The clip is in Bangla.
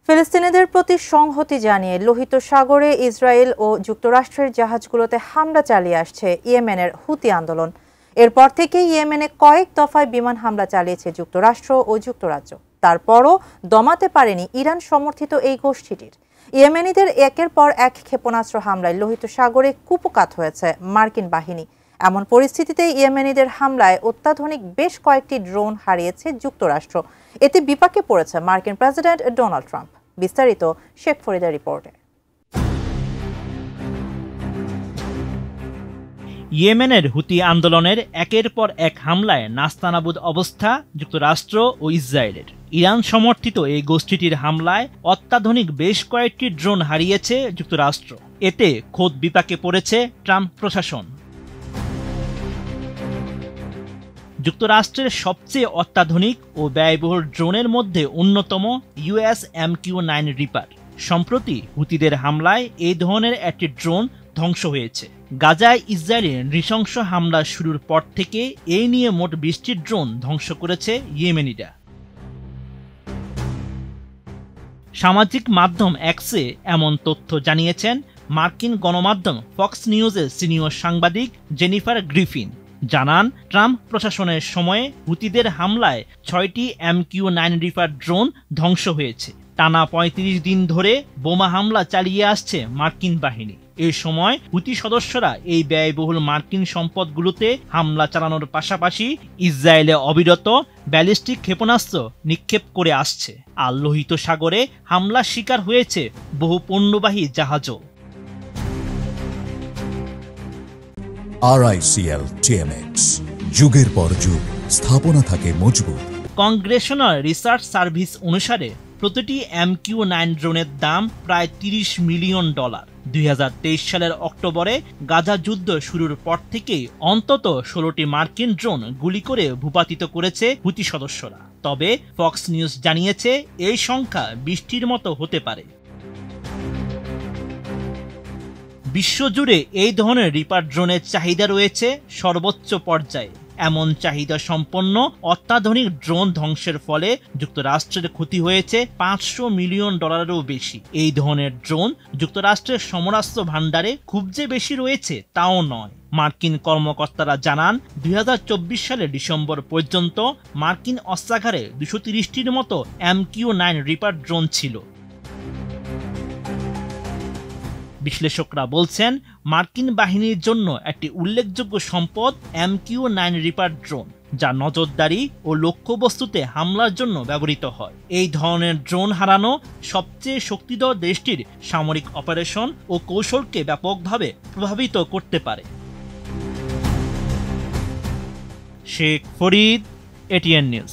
ফিলিস্তিনিদের প্রতি সংহতি জানিয়ে লোহিত সাগরে ইসরায়েল ও যুক্তরাষ্ট্রের জাহাজগুলোতে হামলা চালিয়ে আসছে ইয়েমেনের হুতি আন্দোলন। এরপর থেকেই ইয়েমেনে কয়েক দফায় বিমান হামলা চালিয়েছে যুক্তরাষ্ট্র ও যুক্তরাজ্য। তারপরও দমাতে পারেনি ইরান সমর্থিত এই গোষ্ঠীটির। ইয়েমেনিদের একের পর এক ক্ষেপণাস্ত্র হামলায় লোহিত সাগরে কুপকাত হয়েছে মার্কিন বাহিনী। এমন পরিস্থিতিতে ইয়েমেনিদের হামলায় অত্যাধুনিক বেশ কয়েকটি ড্রোন হারিয়েছে যুক্তরাষ্ট্র। এতে বিপাকে পড়েছে মার্কিন প্রেসিডেন্ট ডোনাল্ড ট্রাম্প। বিস্তারিত শেখ ফরিদের রিপোর্টে। ইয়েমেনের হুতি আন্দোলনের একের পর এক হামলায় নাস্তানাবুদ অবস্থা যুক্তরাষ্ট্র ও ইসরায়েলের। ইরান সমর্থিত এই গোষ্ঠীটির হামলায় অত্যাধুনিক বেশ কয়েকটি ড্রোন হারিয়েছে যুক্তরাষ্ট্র। এতে খোদ বিপাকে পড়েছে ট্রাম্প প্রশাসন। যুক্তরাষ্ট্রের সবচেয়ে অত্যাধুনিক ও ব্যয়বহুল ড্রোনের মধ্যে অন্যতম US MQ-9 রিপার। সম্প্রতি হুতিদের হামলায় এই ধরনের একটি ড্রোন ধ্বংস হয়েছে। গাজায় ইসরায়েলের নৃশংস হামলা শুরুর পর থেকে এই নিয়ে মোট 20টি ড্রোন ধ্বংস করেছে ইয়েমেনিরা। সামাজিক মাধ্যম এক্সে এমন তথ্য জানিয়েছেন মার্কিন গণমাধ্যম ফক্স নিউজের সিনিয়র সাংবাদিক জেনিফার গ্রিফিন। জানান, ট্রাম্প প্রশাসনের সময়ে হুতিদের হামলায় 6টি MQ-9 রিপার ড্রোন ধ্বংস হয়েছে। টানা 35 দিন ধরে বোমা হামলা চালিয়ে আসছে মার্কিন বাহিনী। এই সময় হুতি সদস্যরা এই ব্যয়বহুল মার্কিন সম্পদগুলোতে হামলা চালানোর পাশাপাশি ইসরায়েলে অবিরত ব্যালিস্টিক ক্ষেপণাস্ত্র নিক্ষেপ করে আসছে। আর লোহিত সাগরে হামলার শিকার হয়েছে বহু পণ্যবাহী জাহাজও। RICL TMX, যুগের পর যুগ স্থাপনা থাকে মজবুত। কংগ্রেশনাল রিসার্চ সার্ভিস অনুসারে প্রতিটি MQ-9 ড্রোনের দাম প্রায় $30 মিলিয়ন। 2023 সালের অক্টোবরে গাজা যুদ্ধ শুরুর পর থেকেই অন্তত 16টি মার্কিন ড্রোন গুলি করে ভূপাতিত করেছে হুতি সদস্যরা। তবে ফক্স নিউজ জানিয়েছে এই সংখ্যা 20টির মতো হতে পারে। বিশ্বজুড়ে এই ধরনের রিপার ড্রোনের চাহিদা রয়েছে সর্বোচ্চ পর্যায়ে। এমন চাহিদা সম্পন্ন অত্যাধুনিক ড্রোন ধ্বংসের ফলে যুক্তরাষ্ট্রের ক্ষতি হয়েছে $500 মিলিয়ন বেশি। এই ধরনের ড্রোন যুক্তরাষ্ট্রের সমরাস্ত্র ভাণ্ডারে খুব যে বেশি রয়েছে তাও নয়। মার্কিন কর্মকর্তারা জানান, 2024 সালের ডিসেম্বর পর্যন্ত মার্কিন অস্ত্রাগারে 230টির মতো MQ-9 রিপার ড্রোন ছিল। বিশ্লেষকরা বলছেন, মার্কিন বাহিনীর জন্য একটি উল্লেখযোগ্য সম্পদ MQ-9 রিপার ড্রোন, যা নজরদারি ও লক্ষ্যবস্তুতে হামলার জন্য ব্যবহৃত হয়। এই ধরনের ড্রোন হারানো সবচেয়ে শক্তিধর দেশটির সামরিক অপারেশন ও কৌশলকে ব্যাপকভাবে প্রভাবিত করতে পারে। Sheikh Farid, ATN news.